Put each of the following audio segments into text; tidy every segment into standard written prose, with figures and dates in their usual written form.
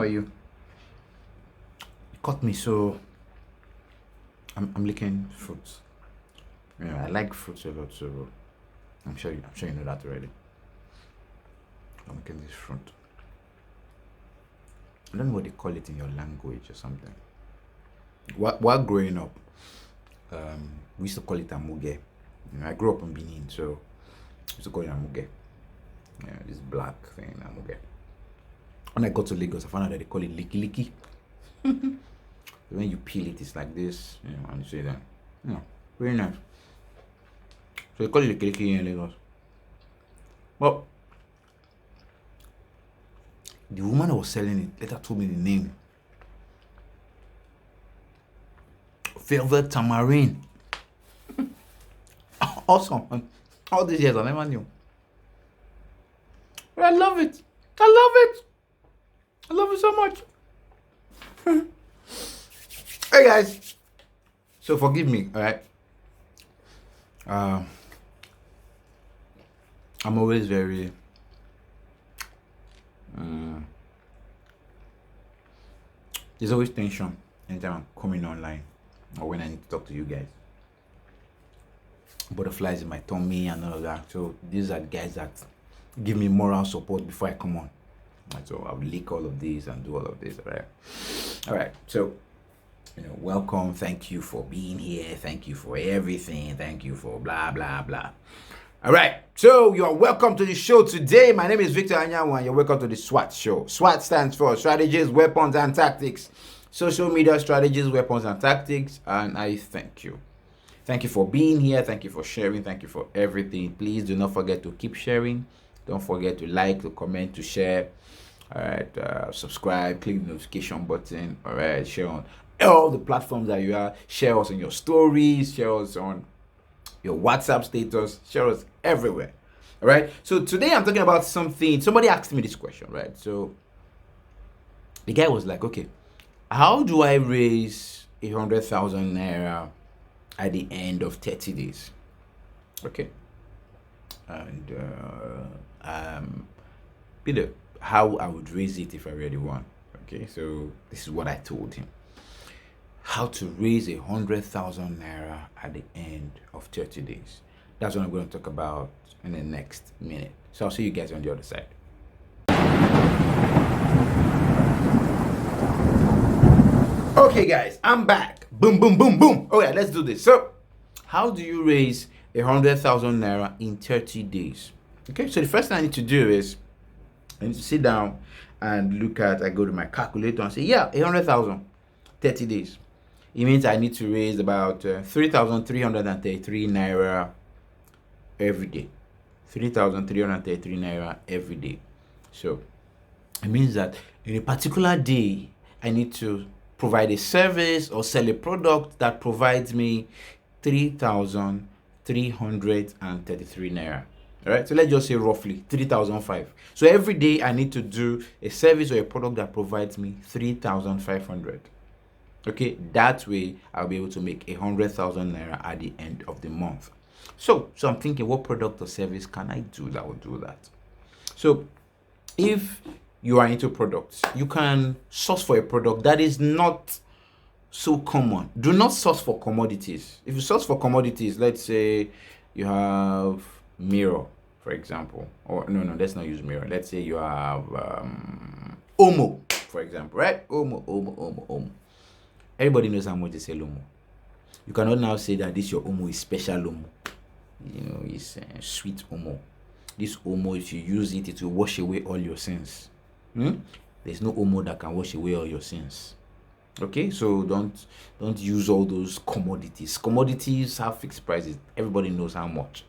are you? It caught me, so I'm licking fruits. I like fruits a lot, so I'm sure you know that already. I'm licking this fruit. I don't know what they call it in your language or something. While growing up, we used to call it amuge. I grew up in Benin, so we used to call it amuge. This black thing, amuge. When I got to Lagos, I found out that they call it liki liki. When you peel it, it's like this, and you say that. Very nice. So they call it liki liki here in Lagos. Well, the woman who was selling it later told me the name. Velvet tamarind. Awesome. All these years I never knew. But I love it. I love it so much. Hey guys. So forgive me, alright? I'm always very there's always tension anytime I'm coming online or when I need to talk to you guys. Butterflies in my tummy and all of that. So these are the guys that give me moral support before I come on. So I'll leak all of these and do all of this. All right. So welcome. Thank you for being here. Thank you for everything. Thank you for blah blah blah. All right. So you are welcome to the show today. My name is Victor Anyanwu, and you're welcome to the SWAT show. SWAT stands for Strategies, Weapons, and Tactics. Social media strategies, weapons, and tactics. And I thank you. Thank you for being here. Thank you for sharing. Thank you for everything. Please do not forget to keep sharing. Don't forget to like, to comment, to share. All right. Subscribe. Click the notification button. All right. Share on all the platforms that you are. Share us on your stories. Share us on your WhatsApp status. Share us everywhere. All right. So today I'm talking about something. Somebody asked me this question, right? So the guy was like, okay, how do I raise 100,000 naira at the end of 30 days? Okay. And how I would raise it if I really won. Okay, so this is what I told him. How to raise 100,000 naira at the end of 30 days. That's what I'm going to talk about in the next minute. So I'll see you guys on the other side. Okay guys, I'm back. Boom, boom, boom, boom. Okay, let's do this. So, how do you raise 100,000 naira in 30 days? Okay, so the first thing I need to do is I need to sit down and I go to my calculator and say, yeah, 100,000, 30 days. It means I need to raise about 3,333 naira every day. 3,333 naira every day. So, it means that in a particular day, I need to provide a service or sell a product that provides me 3,333 naira. All right, so let's just say roughly 3,005. So every day I need to do a service or a product that provides me 3,500. Okay, that way I'll be able to make 100,000 naira at the end of the month. So I'm thinking, what product or service can I do that will do that? So if you are into products, you can source for a product that is not so common. Do not source for commodities. If you source for commodities, let's say you have mirror, for example, or no, let's not use mirror. Let's say you have Omo, for example, right? Omo. Everybody knows how much they sell Omo. You cannot now say that this your Omo is special Omo. It's sweet Omo. This Omo, if you use it, it will wash away all your sins. There's no Omo that can wash away all your sins. Okay, so don't use all those commodities. Commodities have fixed prices. Everybody knows how much.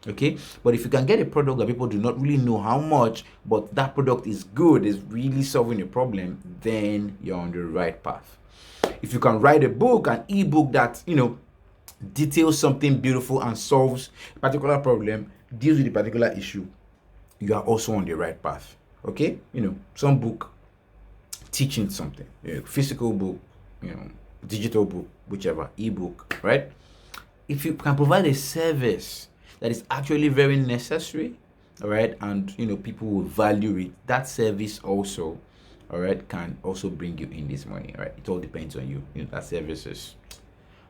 Okay, but if you can get a product that people do not really know how much, but that product is good, is really solving a problem, then you're on the right path. If you can write a book, an ebook that details something beautiful and solves a particular problem, deals with a particular issue, you are also on the right path. Okay, some book teaching something, physical book, digital book, whichever, ebook, right? If you can provide a service that is actually very necessary, all right, and people will value it, that service also all right, can also bring you in this money. All right, it all depends on you. That services.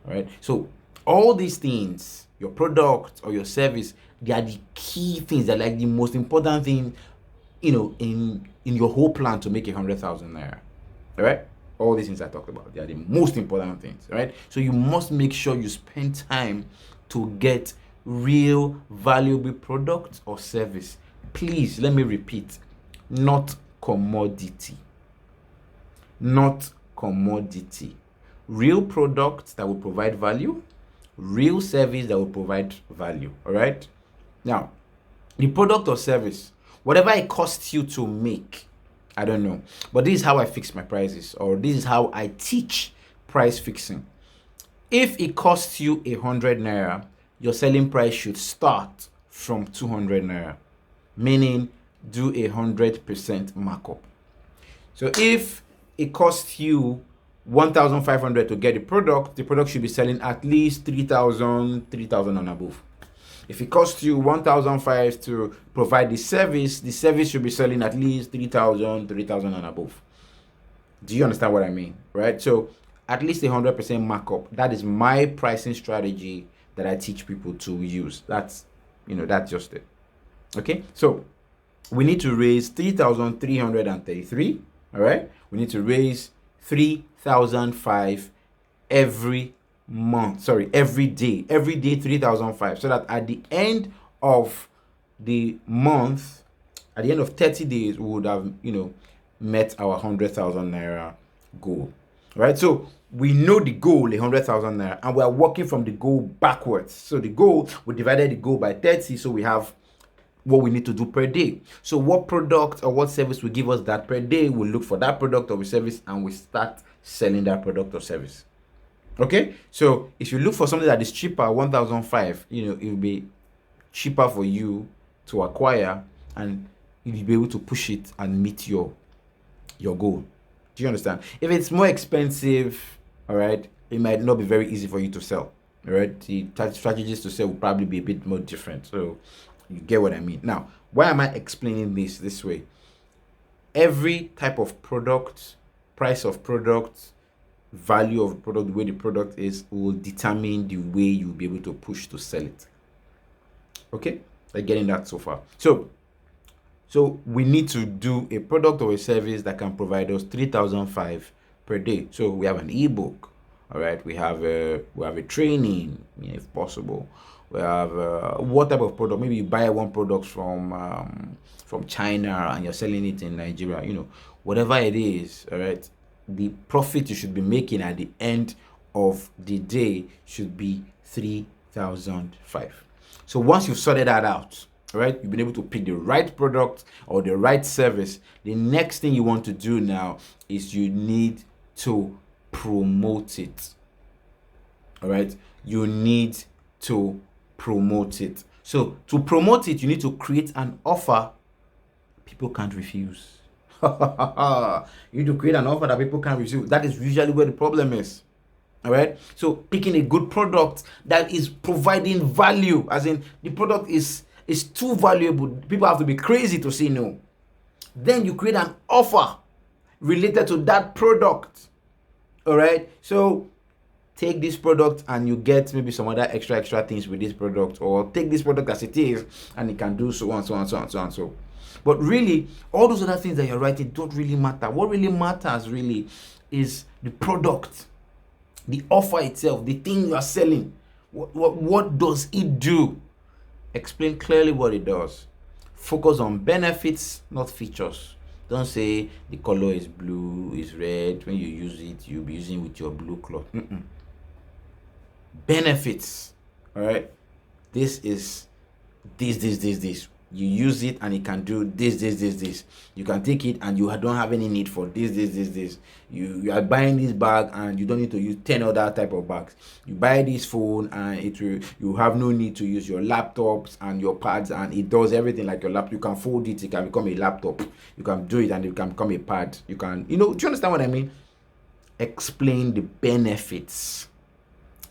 All right, so all these things, your product or your service, they are the key things. They're like the most important thing, in your whole plan to make 100,000 naira. All right, all these things I talked about, they are the most important things. All right, so you must make sure you spend time to get real valuable product or service. Please let me repeat, not commodity. Not commodity. Real product that will provide value, real service that will provide value. All right, now the product or service, whatever it costs you to make, I don't know, but this is how I fix my prices, or this is how I teach price fixing. If it costs you 100 naira, your selling price should start from 200 naira, meaning do 100% markup. So if it costs you 1,500 to get the product should be selling at least 3,000 and above. If it costs you 1,500 to provide the service should be selling at least 3,000 and above. Do you understand what I mean? Right? So at least 100% markup. That is my pricing strategy that I teach people to use. That's just it. Okay? So we need to raise 3,333. All right? We need to raise 3,005 every day. Every day 3,005, so that at the end of the month, at the end of 30 days, we would have met our 100,000 naira goal. Right? So we know the goal, 100,000 naira, and we are working from the goal backwards. So the goal, we divided the goal by 30, so we have what we need to do per day. So what product or what service will give us that per day, we'll look for that product or service, and we start selling that product or service. Okay, so if you look for something that is cheaper, 1,005, it will be cheaper for you to acquire, and you'll be able to push it and meet your goal. Do you understand? If it's more expensive, all right, it might not be very easy for you to sell. All right, the strategies to sell will probably be a bit more different. So you get what I mean. Now, why am I explaining this way? Every type of product, price of product, value of product, the way the product is, will determine the way you'll be able to push to sell it. Okay, like getting that so far. So we need to do a product or a service that can provide us 3,005 per day. So we have an ebook. All right, we have a training, if possible. We have what type of product? Maybe you buy one product from China and you're selling it in Nigeria. Whatever it is. All right, the profit you should be making at the end of the day should be 3,005. So once you've sorted that out, all right, you've been able to pick the right product or the right service, the next thing you want to do now is you need to promote it. All right, you need to promote it. So to promote it, you need to create an offer people can't refuse. You need to create an offer that people can't refuse. That is usually where the problem is. All right, so picking a good product that is providing value, as in the product is too valuable, people have to be crazy to say no. Then you create an offer related to that product. All right, so take this product and you get maybe some other extra things with this product, or take this product as it is and it can do so on, so on, so on, so on, so. But really, all those other things that you're writing don't really matter. What really matters really is the product, the offer itself, the thing you are selling. What does it do? Explain clearly what it does. Focus on benefits, not features. Don't say the color is blue, is red. When you use it, you'll be using with your blue cloth. Benefits. All right. This is this. You use it and it can do this. You can take it and you don't have any need for this. You are buying this bag and you don't need to use 10 other type of bags. You buy this phone and you have no need to use your laptops and your pads, and it does everything like your laptop. You can fold it can become a laptop. You can do it and it can become a pad. You can, do you understand what I mean? Explain the benefits,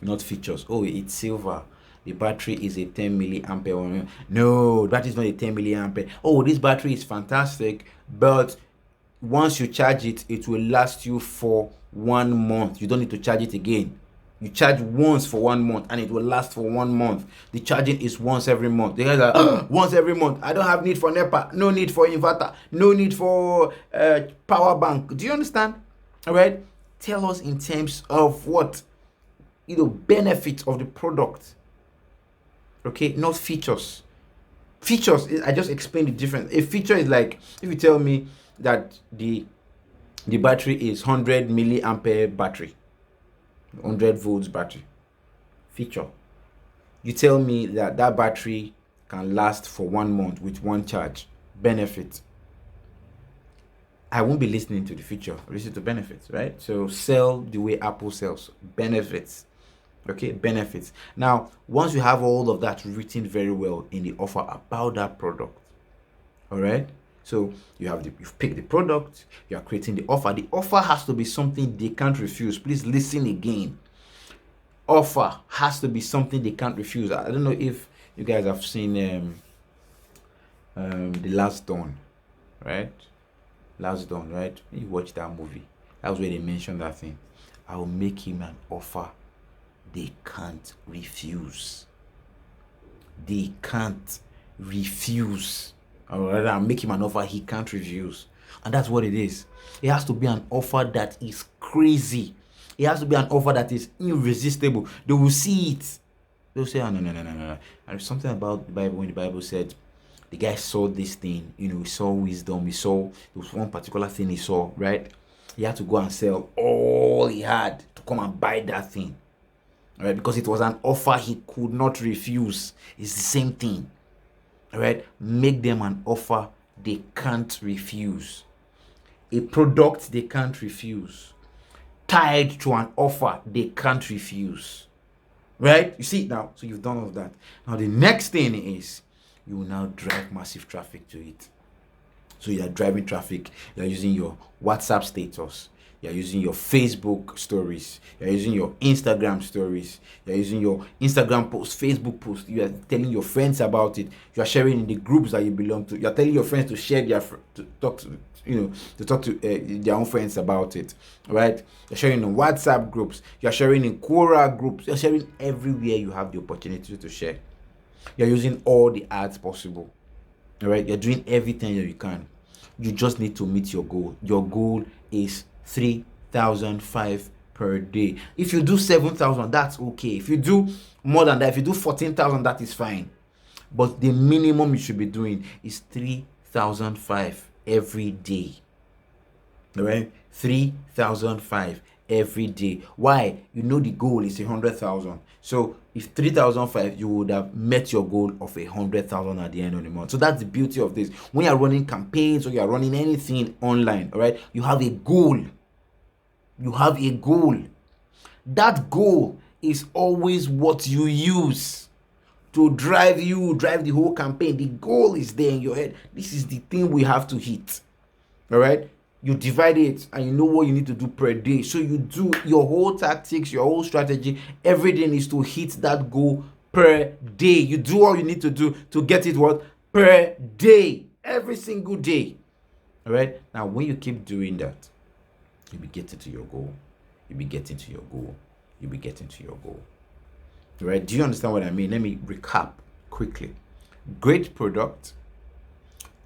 not features. Oh, it's silver. The battery is a 10 milliampere. No, that is not a 10 milliampere. Oh, this battery is fantastic, but once you charge it, it will last you for 1 month. You don't need to charge it again. You charge once for 1 month and it will last for 1 month. The charging is once every month. The guys are once every month. I don't have need for NEPA, no need for inverter, no need for power bank. Do you understand? All right. Tell us in terms of what benefits of the product. Okay, not features. Features, I just explained the difference. A feature is like if you tell me that the battery is 100 milliampere battery, 100 volts battery. Feature. You tell me that battery can last for 1 month with one charge. Benefit. I won't be listening to the feature. Listen to benefits, right? So sell the way Apple sells. Benefits. Okay, benefits. Now, once you have all of that written very well in the offer about that product, all right. So you've picked the product, you are creating the offer. The offer has to be something they can't refuse. Please listen again. Offer has to be something they can't refuse. I don't know if you guys have seen The Last Dawn, right? Last Dawn, right? You watch that movie. That was where they mentioned that thing. I will make him an offer they can't refuse. They can't refuse. Or rather, I'll make him an offer he can't refuse. And that's what it is. It has to be an offer that is crazy. It has to be an offer that is irresistible. They will see it. They'll say, oh, no. And there's something about the Bible when the Bible said the guy saw this thing, he saw wisdom, there was one particular thing he saw, right? He had to go and sell all he had to come and buy that thing. All right, because it was an offer he could not refuse. It's the same thing. All right, make them an offer they can't refuse. A product they can't refuse. Tied to an offer they can't refuse. Right? You see now, so you've done all of that. Now the next thing is you will now drive massive traffic to it. So you are driving traffic, you are using your WhatsApp status, you are using your Facebook stories, you are using your Instagram stories, you are using your Instagram post, Facebook post, you are telling your friends about it, you are sharing in the groups that you belong to, you are telling your friends to share to talk to their own friends about it, right? You're sharing in WhatsApp groups, you're sharing in Quora groups, you're sharing everywhere you have the opportunity to share. You're using all the ads possible, all right? You're doing everything that you can. You just need to meet your goal. Your goal is 3,500 per day. If you do 7,000, that's okay. If you do more than that, if you do 14,000, that is fine. But the minimum you should be doing is 3,500 every day. All right, 3,500 every day. Why? The goal is 100,000. So if 3,500, you would have met your goal of 100,000 at the end of the month. So that's the beauty of this. When you're running campaigns or you're running anything online, all right, you have a goal. You have a goal. That goal is always what you use to drive the whole campaign. The goal is there in your head. This is the thing we have to hit. All right. You divide it and you know what you need to do per day. So you do your whole tactics, your whole strategy. Everything is to hit that goal per day. You do all you need to do to get it per day. Every single day. All right. Now, when you keep doing that, you'll be getting to your goal. You'll be getting to your goal. You'll be getting to your goal. All right. Do you understand what I mean? Let me recap quickly. Great product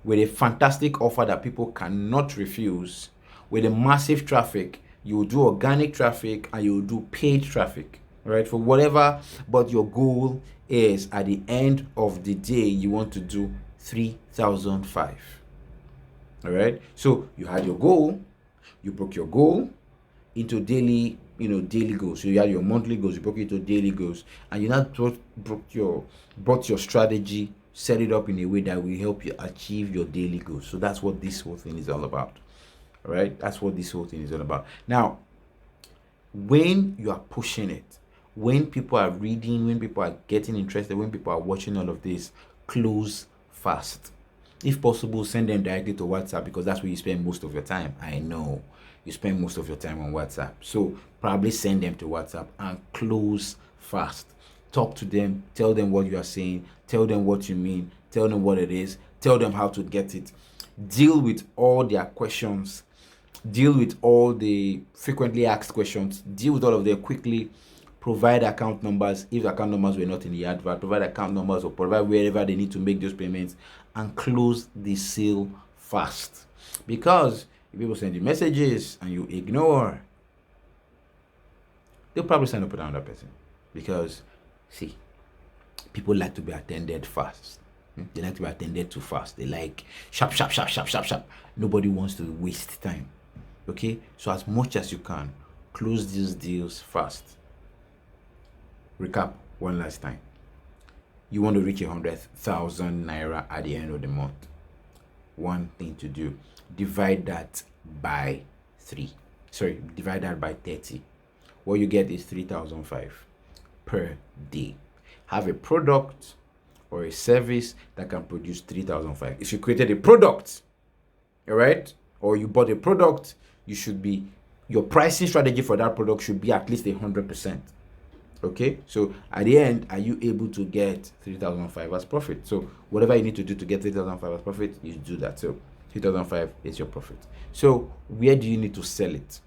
with a fantastic offer that people cannot refuse, with a massive traffic. You will do organic traffic and you will do paid traffic, right? For whatever, but your goal is at the end of the day, you want to do 3,500. All right. So you had your goal, you broke your goal into daily goals. So you had your monthly goals, you broke it into daily goals, and you now brought your strategy, set it up in a way that will help you achieve your daily goals. So that's what this whole thing is all about. All right, that's what this whole thing is all about. Now, when you are pushing it, when people are reading, when people are getting interested, when people are watching all of this, close fast. If possible, send them directly to WhatsApp, because that's where you spend most of your time. I know you spend most of your time on WhatsApp, so probably send them to WhatsApp and close fast. Talk to them, tell them what you are saying, tell them what you mean, tell them what it is, tell them how to get it. Deal with all their questions deal with all the frequently asked questions, deal with all of them quickly, provide account numbers if account numbers were not in the advert, provide account numbers or provide wherever they need to make those payments, and close the sale fast. Because if people send you messages and you ignore, they'll probably sign up with another person. Because see, people like to be attended fast. They like to be attended to fast. They like sharp, sharp, sharp, sharp, sharp, sharp. Nobody wants to waste time. Okay, so as much as you can, close these deals fast. Recap one last time. You want to reach 100,000 naira at the end of the month. One thing to do: divide that by 3. Sorry, divide that by 30. What you get is 3,005 per day. Have a product or a service that can produce 3,005. If you created a product, all right, or you bought a product, you should be, your pricing strategy for that product should be at least 100%. Okay, so at the end, are you able to get 3,005 as profit? So whatever you need to do to get 3,005 as profit, you do that. So 3,005 is your profit. So where do you need to sell it?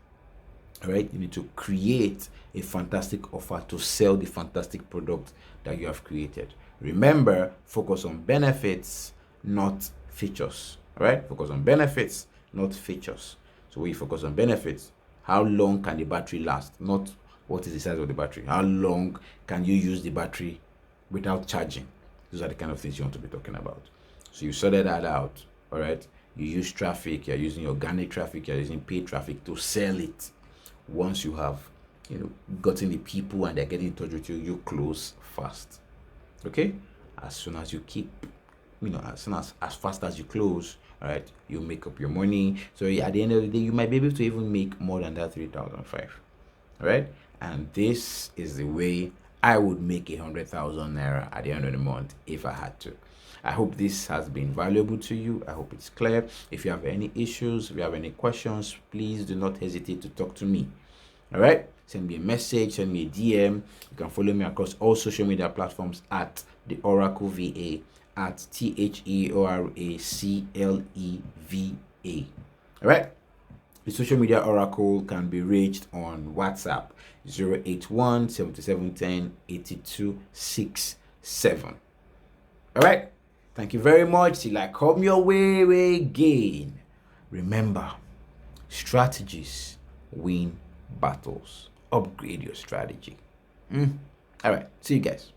All right, you need to create a fantastic offer to sell the fantastic product that you have created. Remember, focus on benefits, not features. All right, focus on benefits, not features. So when you focus on benefits, how long can the battery last? Not what is the size of the battery. How long can you use the battery without charging? Those are the kind of things you want to be talking about. So you sorted that out. All right, you use traffic. You're using organic traffic. You're using paid traffic to sell it. Once you have, gotten the people and they're getting in touch with you, you close fast. Okay, as soon as you keep, as fast as you close, all right, you make up your money. So at the end of the day, you might be able to even make more than that 3,005. All right, and this is the way I would make 100,000 naira at the end of the month if I had to. I hope this has been valuable to you. I hope it's clear. If you have any issues, if you have any questions, please do not hesitate to talk to me. All right, send me a message, send me a DM. You can follow me across all social media platforms at the Oracle VA, at TheOracleVA. All right, the social media Oracle can be reached on WhatsApp 081 7710 8267. All right, thank you very much. Till I come your way again. Remember, strategies win battles. Upgrade your strategy. All right, see you guys.